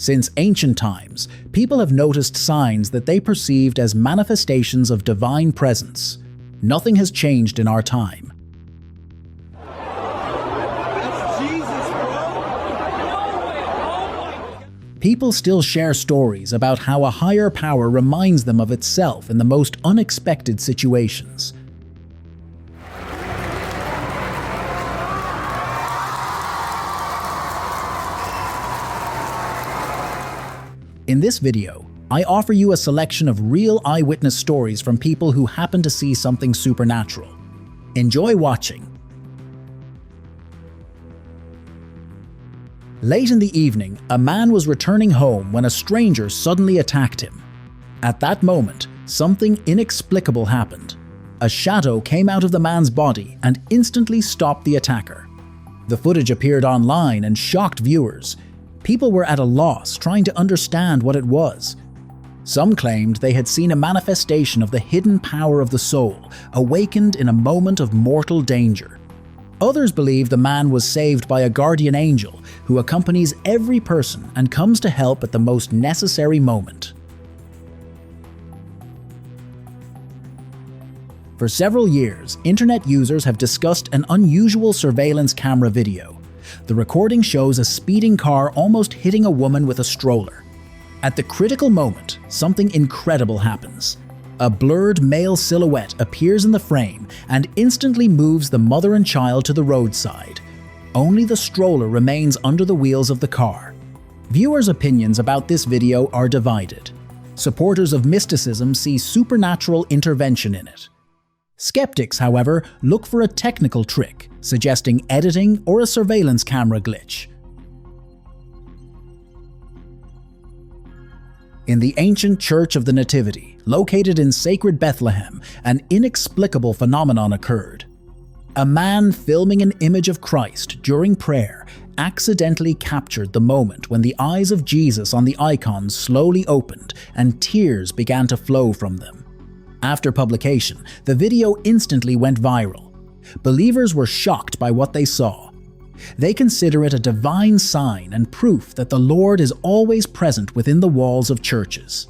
Since ancient times, people have noticed signs that they perceived as manifestations of divine presence. Nothing has changed in our time. People still share stories about how a higher power reminds them of itself in the most unexpected situations. In this video, I offer you a selection of real eyewitness stories from people who happen to see something supernatural. Enjoy watching. Late in the evening, a man was returning home when a stranger suddenly attacked him. At that moment, something inexplicable happened. A shadow came out of the man's body and instantly stopped the attacker. The footage appeared online and shocked viewers. People were at a loss trying to understand what it was. Some claimed they had seen a manifestation of the hidden power of the soul, awakened in a moment of mortal danger. Others believe the man was saved by a guardian angel who accompanies every person and comes to help at the most necessary moment. For several years, internet users have discussed an unusual surveillance camera video. The recording shows a speeding car almost hitting a woman with a stroller. At the critical moment, something incredible happens. A blurred male silhouette appears in the frame and instantly moves the mother and child to the roadside. Only the stroller remains under the wheels of the car. Viewers' opinions about this video are divided. Supporters of mysticism see supernatural intervention in it. Skeptics, however, look for a technical trick, suggesting editing or a surveillance camera glitch. In the ancient Church of the Nativity, located in sacred Bethlehem, an inexplicable phenomenon occurred. A man filming an image of Christ during prayer accidentally captured the moment when the eyes of Jesus on the icon slowly opened and tears began to flow from them. After publication, the video instantly went viral. Believers were shocked by what they saw. They consider it a divine sign and proof that the Lord is always present within the walls of churches.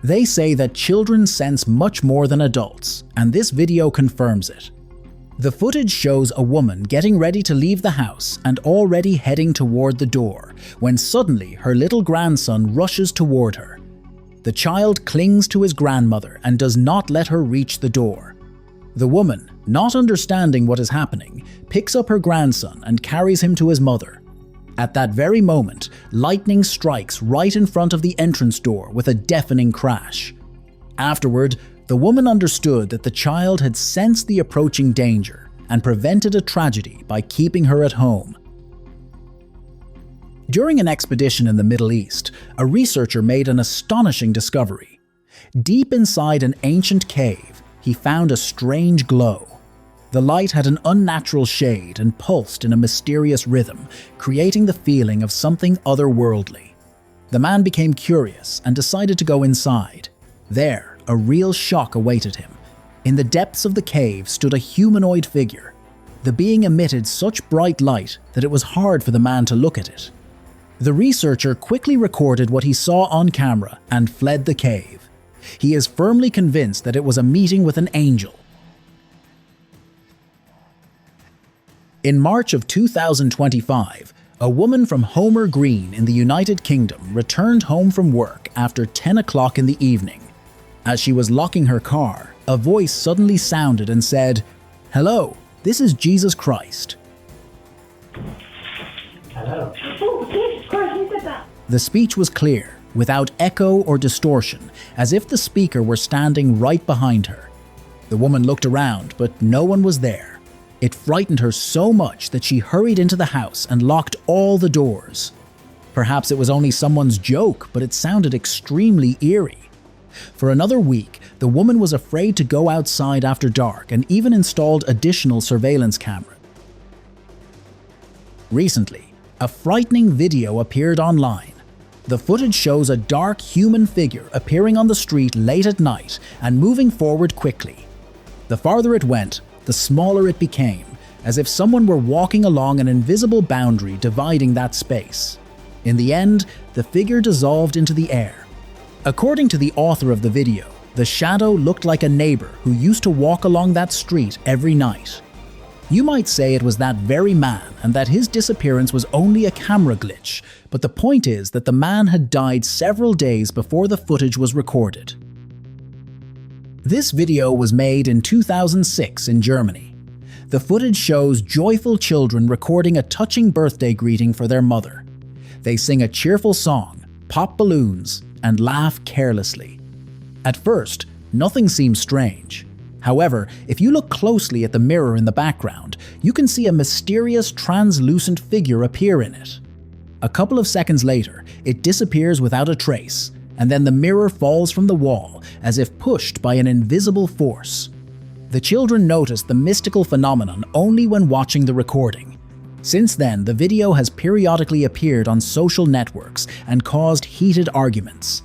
They say that children sense much more than adults, and this video confirms it. The footage shows a woman getting ready to leave the house and already heading toward the door, when suddenly her little grandson rushes toward her. The child clings to his grandmother and does not let her reach the door. The woman, not understanding what is happening, picks up her grandson and carries him to his mother. At that very moment, lightning strikes right in front of the entrance door with a deafening crash. Afterward, the woman understood that the child had sensed the approaching danger and prevented a tragedy by keeping her at home. During an expedition in the Middle East, a researcher made an astonishing discovery. Deep inside an ancient cave, he found a strange glow. The light had an unnatural shade and pulsed in a mysterious rhythm, creating the feeling of something otherworldly. The man became curious and decided to go inside. There, a real shock awaited him. In the depths of the cave stood a humanoid figure. The being emitted such bright light that it was hard for the man to look at it. The researcher quickly recorded what he saw on camera and fled the cave. He is firmly convinced that it was a meeting with an angel. In March of 2025, a woman from Homer Green in the United Kingdom returned home from work after 10 o'clock in the evening. As she was locking her car, a voice suddenly sounded and said, "Hello, this is Jesus Christ." Hello. Oh, Jesus Christ, who said that? The speech was clear, without echo or distortion, as if the speaker were standing right behind her. The woman looked around, but no one was there. It frightened her so much that she hurried into the house and locked all the doors. Perhaps it was only someone's joke, but it sounded extremely eerie. For another week, the woman was afraid to go outside after dark and even installed additional surveillance cameras. Recently, a frightening video appeared online. The footage shows a dark human figure appearing on the street late at night and moving forward quickly. The farther it went, the smaller it became, as if someone were walking along an invisible boundary dividing that space. In the end, the figure dissolved into the air. According to the author of the video, the shadow looked like a neighbor who used to walk along that street every night. You might say it was that very man and that his disappearance was only a camera glitch, but the point is that the man had died several days before the footage was recorded. This video was made in 2006 in Germany. The footage shows joyful children recording a touching birthday greeting for their mother. They sing a cheerful song, pop balloons, and laugh carelessly. At first, nothing seems strange. However, if you look closely at the mirror in the background, you can see a mysterious translucent figure appear in it. A couple of seconds later, it disappears without a trace, and then the mirror falls from the wall as if pushed by an invisible force. The children noticed the mystical phenomenon only when watching the recording. Since then, the video has periodically appeared on social networks and caused heated arguments.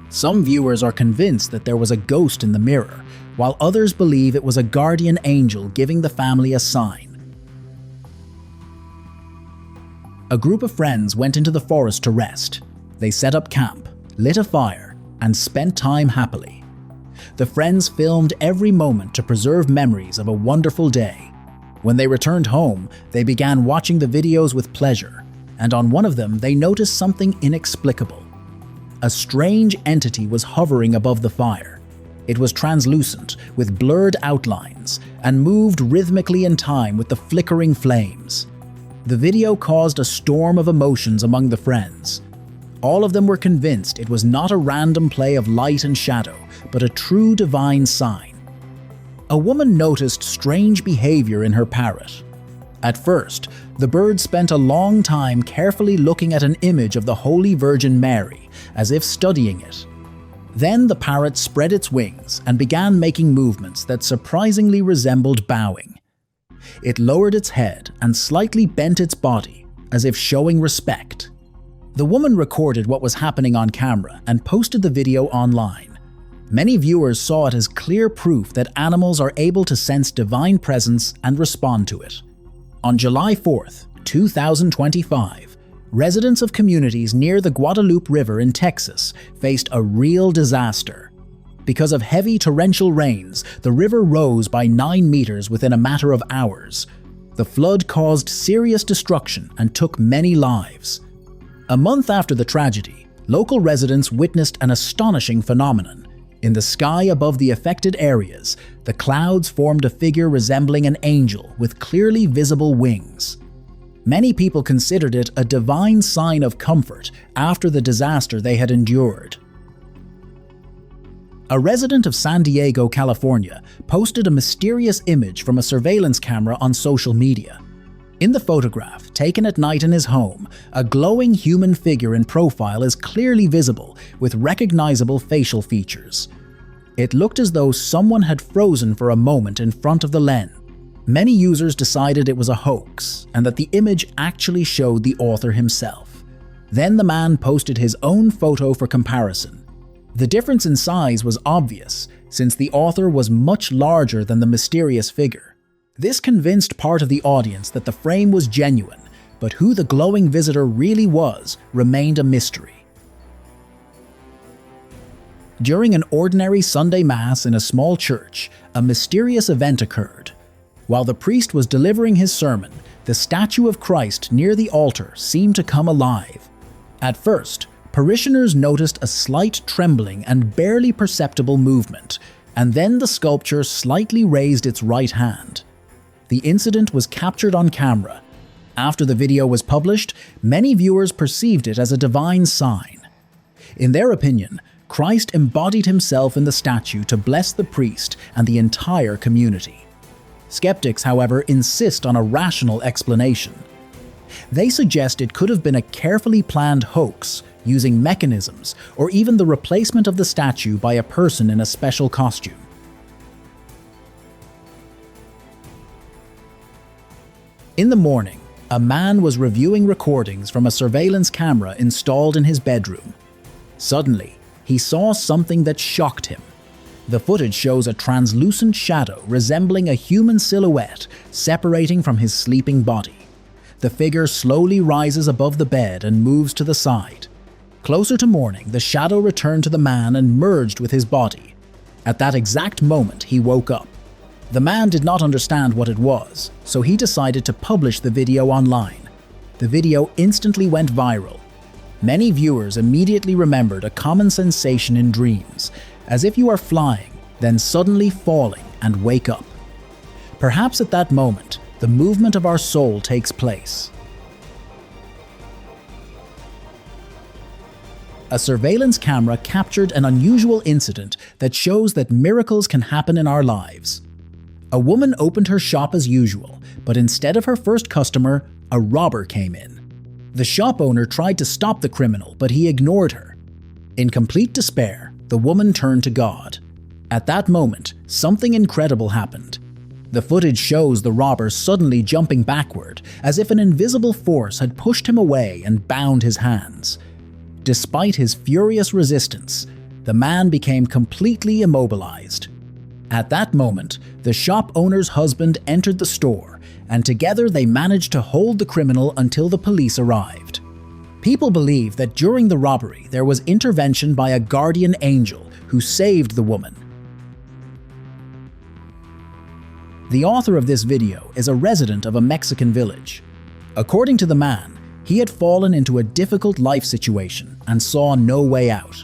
Some viewers are convinced that there was a ghost in the mirror, while others believe it was a guardian angel giving the family a sign. A group of friends went into the forest to rest. They set up camp, lit a fire, and spent time happily. The friends filmed every moment to preserve memories of a wonderful day. When they returned home, they began watching the videos with pleasure, and on one of them they noticed something inexplicable. A strange entity was hovering above the fire. It was translucent, with blurred outlines, and moved rhythmically in time with the flickering flames. The video caused a storm of emotions among the friends. All of them were convinced it was not a random play of light and shadow, but a true divine sign. A woman noticed strange behavior in her parrot. At first, the bird spent a long time carefully looking at an image of the Holy Virgin Mary, as if studying it. Then the parrot spread its wings and began making movements that surprisingly resembled bowing. It lowered its head and slightly bent its body, as if showing respect. The woman recorded what was happening on camera and posted the video online. Many viewers saw it as clear proof that animals are able to sense divine presence and respond to it. On July 4th, 2025, residents of communities near the Guadalupe River in Texas faced a real disaster. Because of heavy torrential rains, the river rose by 9 meters within a matter of hours. The flood caused serious destruction and took many lives. A month after the tragedy, local residents witnessed an astonishing phenomenon. In the sky above the affected areas, the clouds formed a figure resembling an angel with clearly visible wings. Many people considered it a divine sign of comfort after the disaster they had endured. A resident of San Diego, California, posted a mysterious image from a surveillance camera on social media. In the photograph, taken at night in his home, a glowing human figure in profile is clearly visible with recognizable facial features. It looked as though someone had frozen for a moment in front of the lens. Many users decided it was a hoax and that the image actually showed the author himself. Then the man posted his own photo for comparison. The difference in size was obvious, since the author was much larger than the mysterious figure. This convinced part of the audience that the frame was genuine, but who the glowing visitor really was remained a mystery. During an ordinary Sunday Mass in a small church, a mysterious event occurred. While the priest was delivering his sermon, the statue of Christ near the altar seemed to come alive. At first, parishioners noticed a slight trembling and barely perceptible movement, and then the sculpture slightly raised its right hand. The incident was captured on camera. After the video was published, many viewers perceived it as a divine sign. In their opinion, Christ embodied himself in the statue to bless the priest and the entire community. Skeptics, however, insist on a rational explanation. They suggest it could have been a carefully planned hoax, using mechanisms, or even the replacement of the statue by a person in a special costume. In the morning, a man was reviewing recordings from a surveillance camera installed in his bedroom. Suddenly, he saw something that shocked him. The footage shows a translucent shadow resembling a human silhouette separating from his sleeping body. The figure slowly rises above the bed and moves to the side. Closer to morning, the shadow returned to the man and merged with his body. At that exact moment, he woke up. The man did not understand what it was, so he decided to publish the video online. The video instantly went viral. Many viewers immediately remembered a common sensation in dreams, as if you are flying, then suddenly falling and wake up. Perhaps at that moment, the movement of our soul takes place. A surveillance camera captured an unusual incident that shows that miracles can happen in our lives. A woman opened her shop as usual, but instead of her first customer, a robber came in. The shop owner tried to stop the criminal, but he ignored her. In complete despair, the woman turned to God. At that moment, something incredible happened. The footage shows the robber suddenly jumping backward, as if an invisible force had pushed him away and bound his hands. Despite his furious resistance, the man became completely immobilized. At that moment, the shop owner's husband entered the store, and together they managed to hold the criminal until the police arrived. People believe that during the robbery there was intervention by a guardian angel who saved the woman. The author of this video is a resident of a Mexican village. According to the man, he had fallen into a difficult life situation and saw no way out.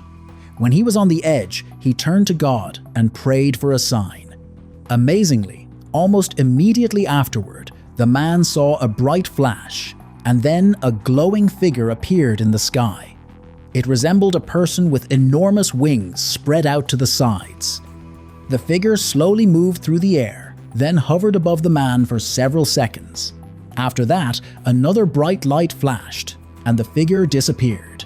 When he was on the edge, he turned to God and prayed for a sign. Amazingly, almost immediately afterward, the man saw a bright flash, and then a glowing figure appeared in the sky. It resembled a person with enormous wings spread out to the sides. The figure slowly moved through the air, then hovered above the man for several seconds. After that, another bright light flashed, and the figure disappeared.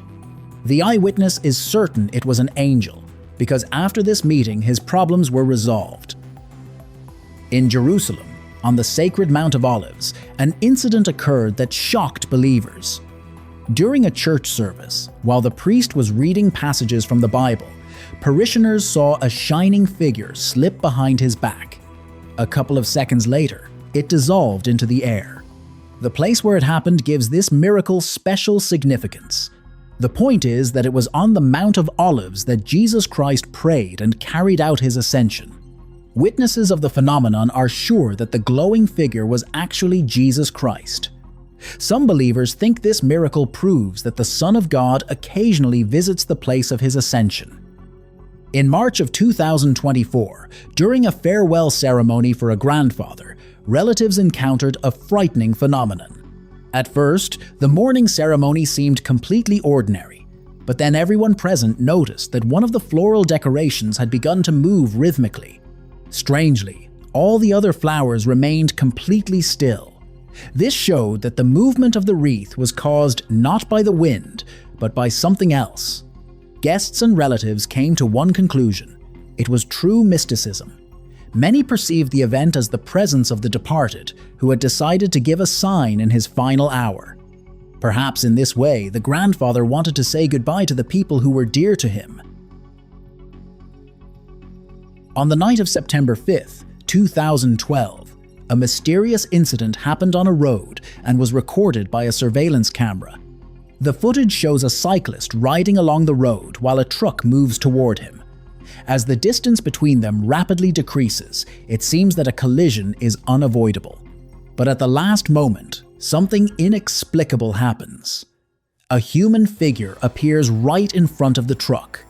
The eyewitness is certain it was an angel, because after this meeting his problems were resolved. In Jerusalem, on the sacred Mount of Olives, an incident occurred that shocked believers. During a church service, while the priest was reading passages from the Bible, parishioners saw a shining figure slip behind his back. A couple of seconds later, it dissolved into the air. The place where it happened gives this miracle special significance. The point is that it was on the Mount of Olives that Jesus Christ prayed and carried out his ascension. Witnesses of the phenomenon are sure that the glowing figure was actually Jesus Christ. Some believers think this miracle proves that the Son of God occasionally visits the place of his ascension. In March of 2024, during a farewell ceremony for a grandfather, relatives encountered a frightening phenomenon. At first, the mourning ceremony seemed completely ordinary, but then everyone present noticed that one of the floral decorations had begun to move rhythmically. Strangely, all the other flowers remained completely still. This showed that the movement of the wreath was caused not by the wind, but by something else. Guests and relatives came to one conclusion: it was true mysticism. Many perceived the event as the presence of the departed, who had decided to give a sign in his final hour. Perhaps in this way, the grandfather wanted to say goodbye to the people who were dear to him. On the night of September 5th, 2012, a mysterious incident happened on a road and was recorded by a surveillance camera. The footage shows a cyclist riding along the road while a truck moves toward him. As the distance between them rapidly decreases, it seems that a collision is unavoidable. But at the last moment, something inexplicable happens. A human figure appears right in front of the truck.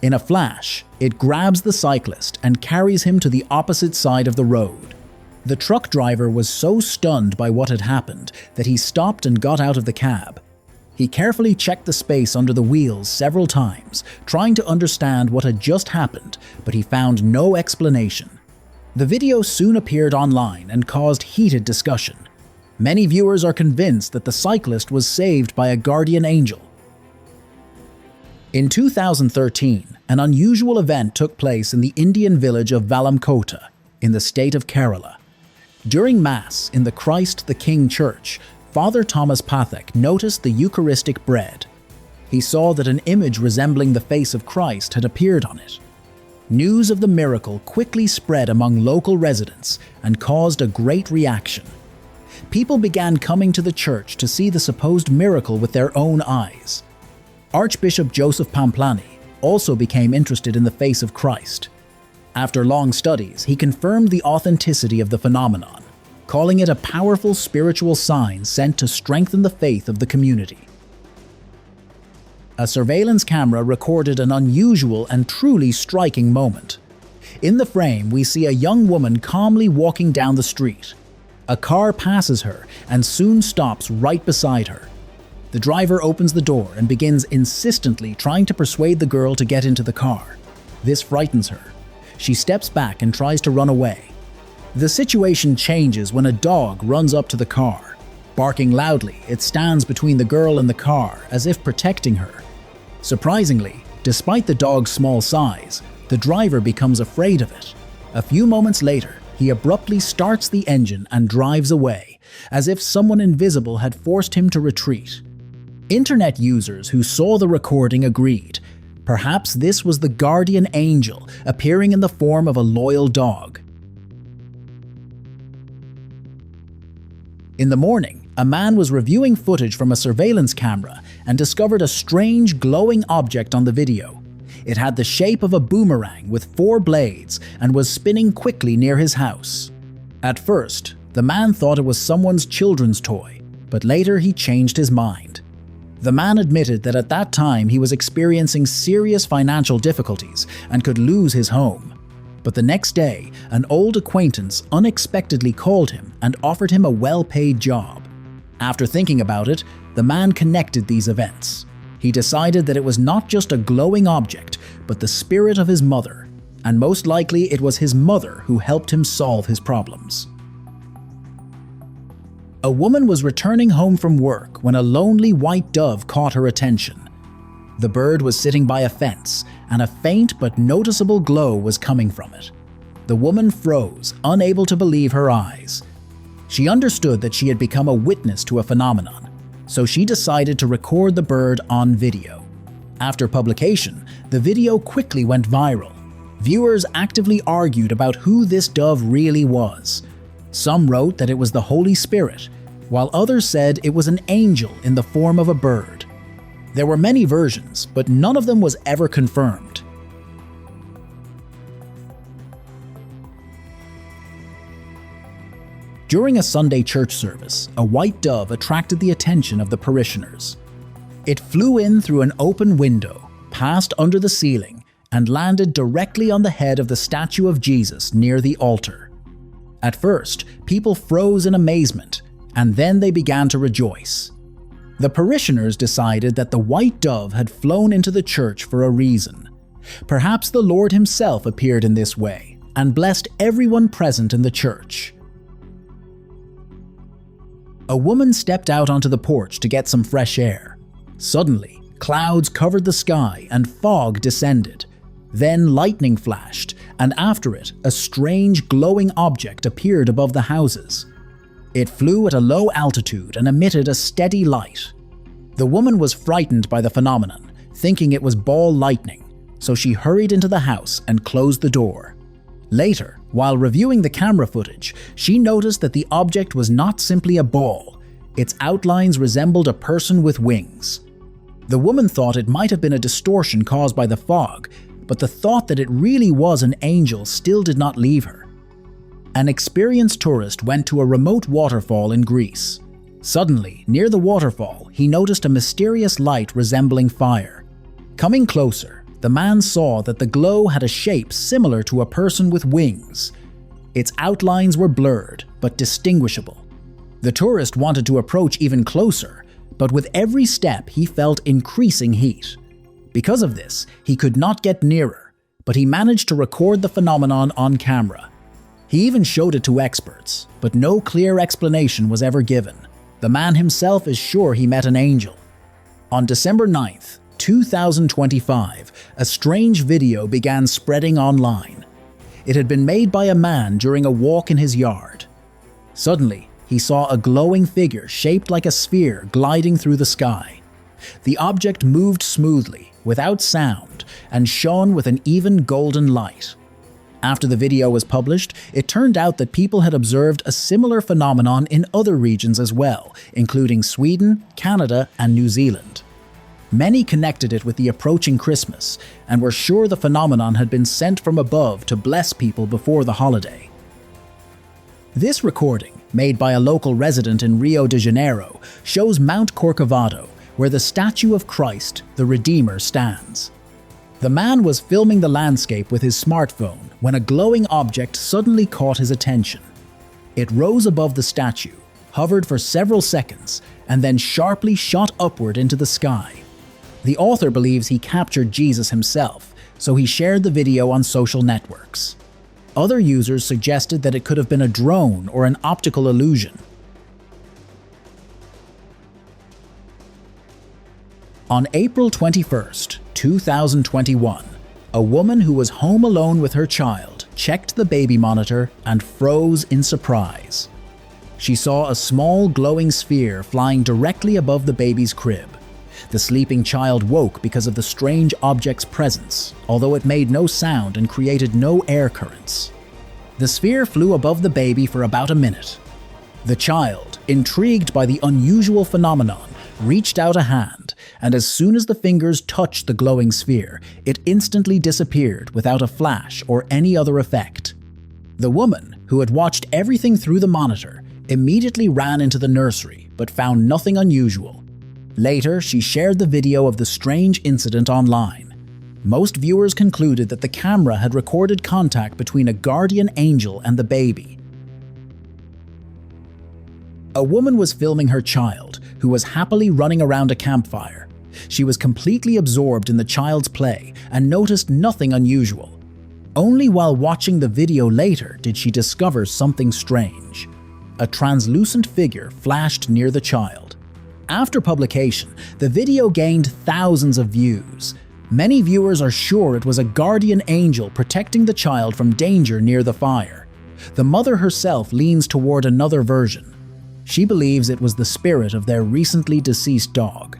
In a flash, it grabs the cyclist and carries him to the opposite side of the road. The truck driver was so stunned by what had happened that he stopped and got out of the cab. He carefully checked the space under the wheels several times, trying to understand what had just happened, but he found no explanation. The video soon appeared online and caused heated discussion. Many viewers are convinced that the cyclist was saved by a guardian angel. In 2013, an unusual event took place in the Indian village of Valamkota, in the state of Kerala. During Mass in the Christ the King Church, Father Thomas Pathak noticed the Eucharistic bread. He saw that an image resembling the face of Christ had appeared on it. News of the miracle quickly spread among local residents and caused a great reaction. People began coming to the church to see the supposed miracle with their own eyes. Archbishop Joseph Pamplani also became interested in the face of Christ. After long studies, he confirmed the authenticity of the phenomenon, calling it a powerful spiritual sign sent to strengthen the faith of the community. A surveillance camera recorded an unusual and truly striking moment. In the frame, we see a young woman calmly walking down the street. A car passes her and soon stops right beside her. The driver opens the door and begins insistently trying to persuade the girl to get into the car. This frightens her. She steps back and tries to run away. The situation changes when a dog runs up to the car. Barking loudly, it stands between the girl and the car as if protecting her. Surprisingly, despite the dog's small size, the driver becomes afraid of it. A few moments later, he abruptly starts the engine and drives away, as if someone invisible had forced him to retreat. Internet users who saw the recording agreed. Perhaps this was the guardian angel appearing in the form of a loyal dog. In the morning, a man was reviewing footage from a surveillance camera and discovered a strange glowing object on the video. It had the shape of a boomerang with 4 blades and was spinning quickly near his house. At first, the man thought it was someone's children's toy, but later he changed his mind. The man admitted that at that time he was experiencing serious financial difficulties and could lose his home. But the next day, an old acquaintance unexpectedly called him and offered him a well-paid job. After thinking about it, the man connected these events. He decided that it was not just a glowing object, but the spirit of his mother, and most likely it was his mother who helped him solve his problems. A woman was returning home from work when a lonely white dove caught her attention. The bird was sitting by a fence, and a faint but noticeable glow was coming from it. The woman froze, unable to believe her eyes. She understood that she had become a witness to a phenomenon, so she decided to record the bird on video. After publication, the video quickly went viral. Viewers actively argued about who this dove really was. Some wrote that it was the Holy Spirit, while others said it was an angel in the form of a bird. There were many versions, but none of them was ever confirmed. During a Sunday church service, a white dove attracted the attention of the parishioners. It flew in through an open window, passed under the ceiling, and landed directly on the head of the statue of Jesus near the altar. At first, people froze in amazement, and then they began to rejoice. The parishioners decided that the white dove had flown into the church for a reason. Perhaps the Lord himself appeared in this way and blessed everyone present in the church. A woman stepped out onto the porch to get some fresh air. Suddenly, clouds covered the sky and fog descended. Then lightning flashed, and after it, a strange glowing object appeared above the houses. It flew at a low altitude and emitted a steady light. The woman was frightened by the phenomenon, thinking it was ball lightning, so she hurried into the house and closed the door. Later, while reviewing the camera footage, she noticed that the object was not simply a ball. Its outlines resembled a person with wings. The woman thought it might have been a distortion caused by the fog, but the thought that it really was an angel still did not leave her. An experienced tourist went to a remote waterfall in Greece. Suddenly, near the waterfall, he noticed a mysterious light resembling fire. Coming closer, the man saw that the glow had a shape similar to a person with wings. Its outlines were blurred, but distinguishable. The tourist wanted to approach even closer, but with every step he felt increasing heat. Because of this, he could not get nearer, but he managed to record the phenomenon on camera. He even showed it to experts, but no clear explanation was ever given. The man himself is sure he met an angel. On December 9th, 2025, a strange video began spreading online. It had been made by a man during a walk in his yard. Suddenly, he saw a glowing figure shaped like a sphere gliding through the sky. The object moved smoothly, without sound, and shone with an even golden light. After the video was published, it turned out that people had observed a similar phenomenon in other regions as well, including Sweden, Canada, and New Zealand. Many connected it with the approaching Christmas and were sure the phenomenon had been sent from above to bless people before the holiday. This recording, made by a local resident in Rio de Janeiro, shows Mount Corcovado, where the statue of Christ, the Redeemer, stands. The man was filming the landscape with his smartphone when a glowing object suddenly caught his attention. It rose above the statue, hovered for several seconds, and then sharply shot upward into the sky. The author believes he captured Jesus himself, so he shared the video on social networks. Other users suggested that it could have been a drone or an optical illusion. On April 21st, 2021, a woman who was home alone with her child checked the baby monitor and froze in surprise. She saw a small glowing sphere flying directly above the baby's crib. The sleeping child woke because of the strange object's presence, although it made no sound and created no air currents. The sphere flew above the baby for about a minute. The child, intrigued by the unusual phenomenon, reached out a hand, and as soon as the fingers touched the glowing sphere, it instantly disappeared without a flash or any other effect. The woman, who had watched everything through the monitor, immediately ran into the nursery but found nothing unusual. Later, she shared the video of the strange incident online. Most viewers concluded that the camera had recorded contact between a guardian angel and the baby. A woman was filming her child, who was happily running around a campfire. She was completely absorbed in the child's play and noticed nothing unusual. Only while watching the video later did she discover something strange. A translucent figure flashed near the child. After publication, the video gained thousands of views. Many viewers are sure it was a guardian angel protecting the child from danger near the fire. The mother herself leans toward another version. She believes it was the spirit of their recently deceased dog.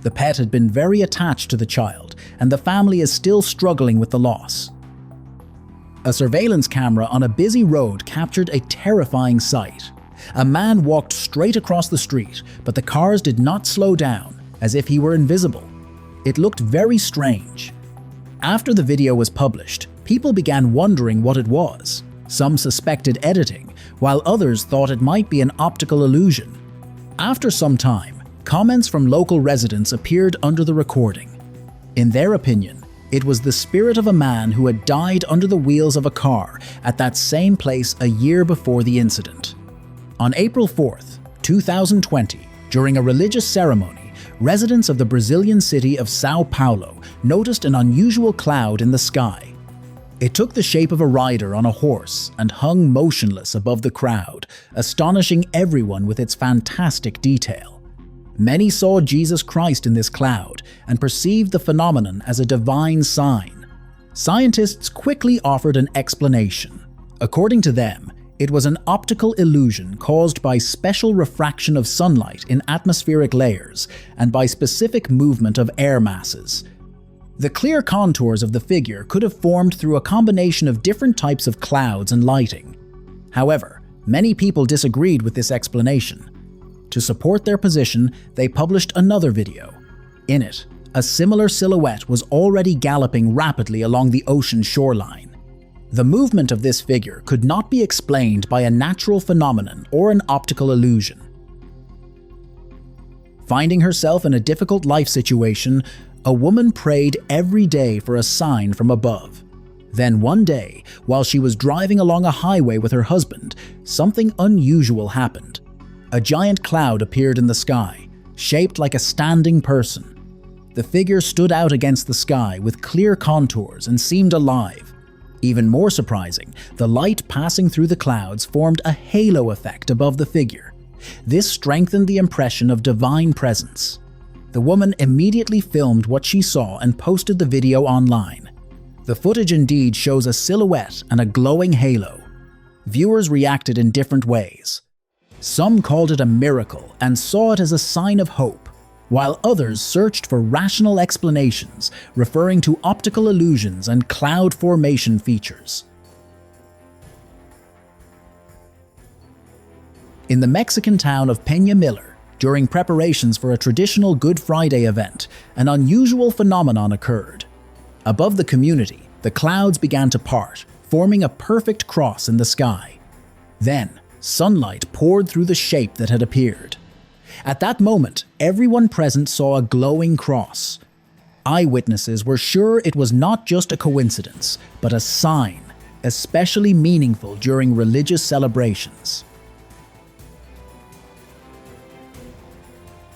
The pet had been very attached to the child, and the family is still struggling with the loss. A surveillance camera on a busy road captured a terrifying sight. A man walked straight across the street, but the cars did not slow down, as if he were invisible. It looked very strange. After the video was published, people began wondering what it was. Some suspected editing, while others thought it might be an optical illusion. After some time, comments from local residents appeared under the recording. In their opinion, it was the spirit of a man who had died under the wheels of a car at that same place a year before the incident. On April 4th, 2020, during a religious ceremony, residents of the Brazilian city of São Paulo noticed an unusual cloud in the sky. It took the shape of a rider on a horse and hung motionless above the crowd, astonishing everyone with its fantastic detail. Many saw Jesus Christ in this cloud and perceived the phenomenon as a divine sign. Scientists quickly offered an explanation. According to them, it was an optical illusion caused by special refraction of sunlight in atmospheric layers and by specific movement of air masses. The clear contours of the figure could have formed through a combination of different types of clouds and lighting. However, many people disagreed with this explanation. To support their position, they published another video. In it, a similar silhouette was already galloping rapidly along the ocean shoreline. The movement of this figure could not be explained by a natural phenomenon or an optical illusion. Finding herself in a difficult life situation, a woman prayed every day for a sign from above. Then one day, while she was driving along a highway with her husband, something unusual happened. A giant cloud appeared in the sky, shaped like a standing person. The figure stood out against the sky with clear contours and seemed alive. Even more surprising, the light passing through the clouds formed a halo effect above the figure. This strengthened the impression of divine presence. The woman immediately filmed what she saw and posted the video online. The footage indeed shows a silhouette and a glowing halo. Viewers reacted in different ways. Some called it a miracle and saw it as a sign of hope, while others searched for rational explanations, referring to optical illusions and cloud formation features. In the Mexican town of Peña Miller, during preparations for a traditional Good Friday event, an unusual phenomenon occurred. Above the community, the clouds began to part, forming a perfect cross in the sky. Then, sunlight poured through the shape that had appeared. At that moment, everyone present saw a glowing cross. Eyewitnesses were sure it was not just a coincidence, but a sign, especially meaningful during religious celebrations.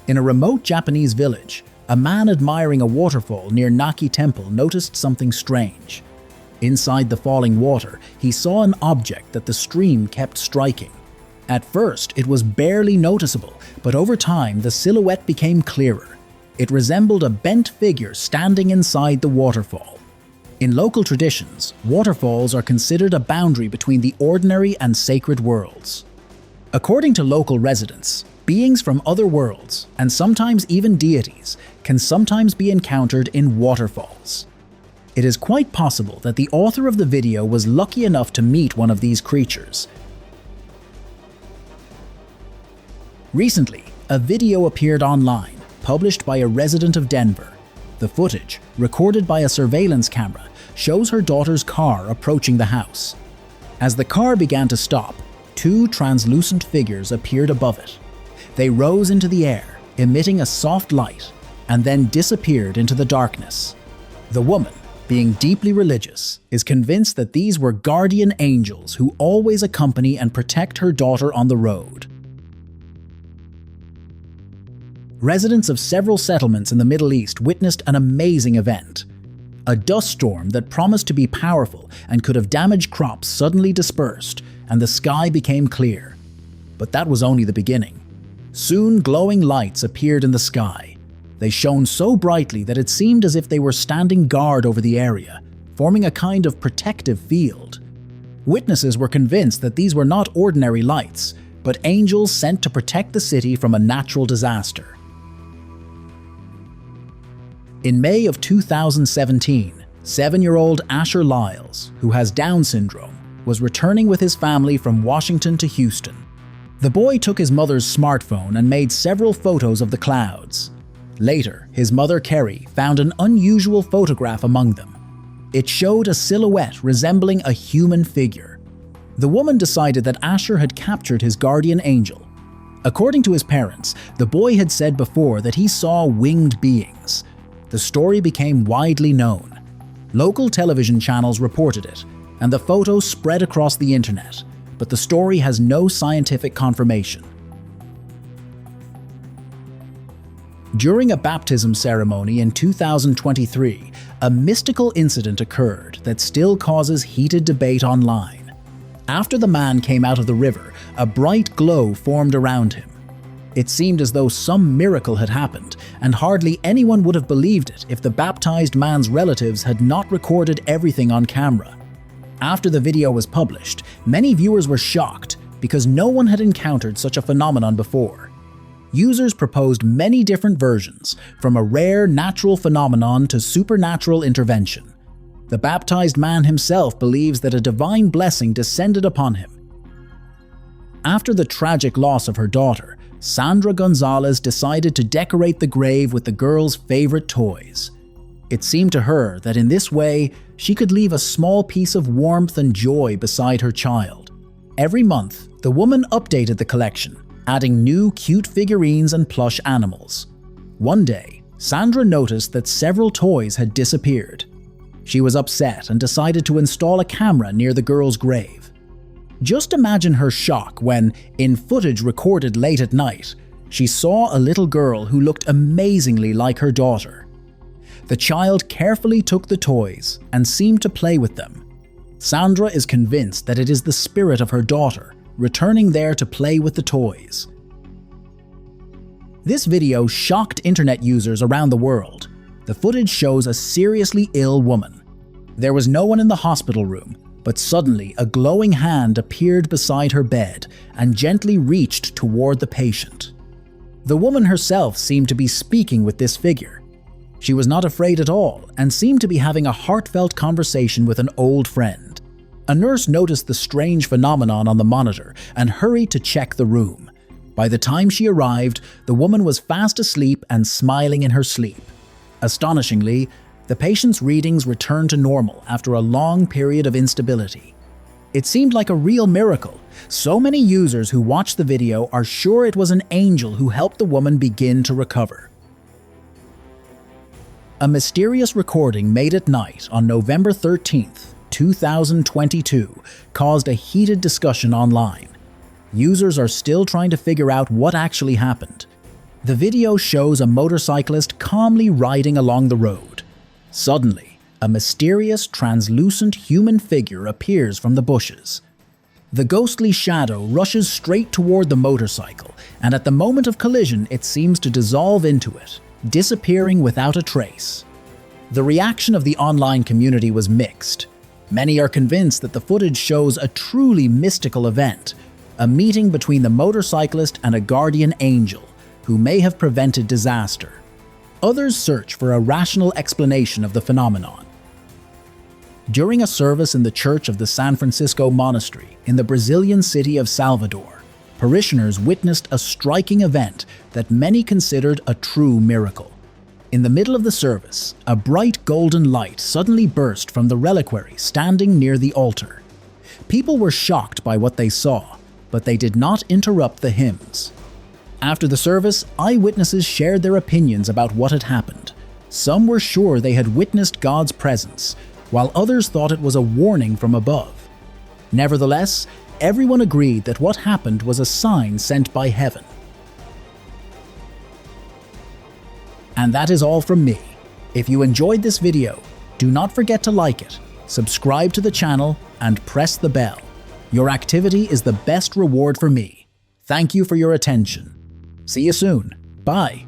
In a remote Japanese village, a man admiring a waterfall near Naki Temple noticed something strange. Inside the falling water, he saw an object that the stream kept striking. At first, it was barely noticeable, but over time the silhouette became clearer. It resembled a bent figure standing inside the waterfall. In local traditions, waterfalls are considered a boundary between the ordinary and sacred worlds. According to local residents, beings from other worlds, and sometimes even deities, can sometimes be encountered in waterfalls. It is quite possible that the author of the video was lucky enough to meet one of these creatures. Recently, a video appeared online, published by a resident of Denver. The footage, recorded by a surveillance camera, shows her daughter's car approaching the house. As the car began to stop, two translucent figures appeared above it. They rose into the air, emitting a soft light, and then disappeared into the darkness. The woman, being deeply religious, is convinced that these were guardian angels who always accompany and protect her daughter on the road. Residents of several settlements in the Middle East witnessed an amazing event. A dust storm that promised to be powerful and could have damaged crops suddenly dispersed, and the sky became clear. But that was only the beginning. Soon glowing lights appeared in the sky. They shone so brightly that it seemed as if they were standing guard over the area, forming a kind of protective field. Witnesses were convinced that these were not ordinary lights, but angels sent to protect the city from a natural disaster. In May of 2017, 7-year-old Asher Lyles, who has Down syndrome, was returning with his family from Washington to Houston. The boy took his mother's smartphone and made several photos of the clouds. Later, his mother Kerry found an unusual photograph among them. It showed a silhouette resembling a human figure. The woman decided that Asher had captured his guardian angel. According to his parents, the boy had said before that he saw winged beings. The story became widely known. Local television channels reported it, and the photo spread across the internet, but the story has no scientific confirmation. During a baptism ceremony in 2023, a mystical incident occurred that still causes heated debate online. After the man came out of the river, a bright glow formed around him. It seemed as though some miracle had happened, and hardly anyone would have believed it if the baptized man's relatives had not recorded everything on camera. After the video was published, many viewers were shocked because no one had encountered such a phenomenon before. Users proposed many different versions, from a rare natural phenomenon to supernatural intervention. The baptized man himself believes that a divine blessing descended upon him. After the tragic loss of her daughter, Sandra Gonzalez decided to decorate the grave with the girl's favorite toys. It seemed to her that in this way, she could leave a small piece of warmth and joy beside her child. Every month, the woman updated the collection, adding new cute figurines and plush animals. One day, Sandra noticed that several toys had disappeared. She was upset and decided to install a camera near the girl's grave. Just imagine her shock when, in footage recorded late at night, she saw a little girl who looked amazingly like her daughter. The child carefully took the toys and seemed to play with them. Sandra is convinced that it is the spirit of her daughter, returning there to play with the toys. This video shocked internet users around the world. The footage shows a seriously ill woman. There was no one in the hospital room, but suddenly a glowing hand appeared beside her bed and gently reached toward the patient. The woman herself seemed to be speaking with this figure. She was not afraid at all and seemed to be having a heartfelt conversation with an old friend. A nurse noticed the strange phenomenon on the monitor and hurried to check the room. By the time she arrived, the woman was fast asleep and smiling in her sleep. Astonishingly, the patient's readings returned to normal after a long period of instability. It seemed like a real miracle. So many users who watched the video are sure it was an angel who helped the woman begin to recover. A mysterious recording made at night on November 13th, 2022 caused a heated discussion online. Users are still trying to figure out what actually happened. The video shows a motorcyclist calmly riding along the road. Suddenly, a mysterious, translucent human figure appears from the bushes. The ghostly shadow rushes straight toward the motorcycle, and at the moment of collision, it seems to dissolve into it, disappearing without a trace. The reaction of the online community was mixed. Many are convinced that the footage shows a truly mystical event, a meeting between the motorcyclist and a guardian angel who may have prevented disaster. Others search for a rational explanation of the phenomenon. During a service in the Church of the San Francisco Monastery in the Brazilian city of Salvador, parishioners witnessed a striking event that many considered a true miracle. In the middle of the service, a bright golden light suddenly burst from the reliquary standing near the altar. People were shocked by what they saw, but they did not interrupt the hymns. After the service, eyewitnesses shared their opinions about what had happened. Some were sure they had witnessed God's presence, while others thought it was a warning from above. Nevertheless, everyone agreed that what happened was a sign sent by heaven. And that is all from me. If you enjoyed this video, do not forget to like it, subscribe to the channel, and press the bell. Your activity is the best reward for me. Thank you for your attention. See you soon. Bye.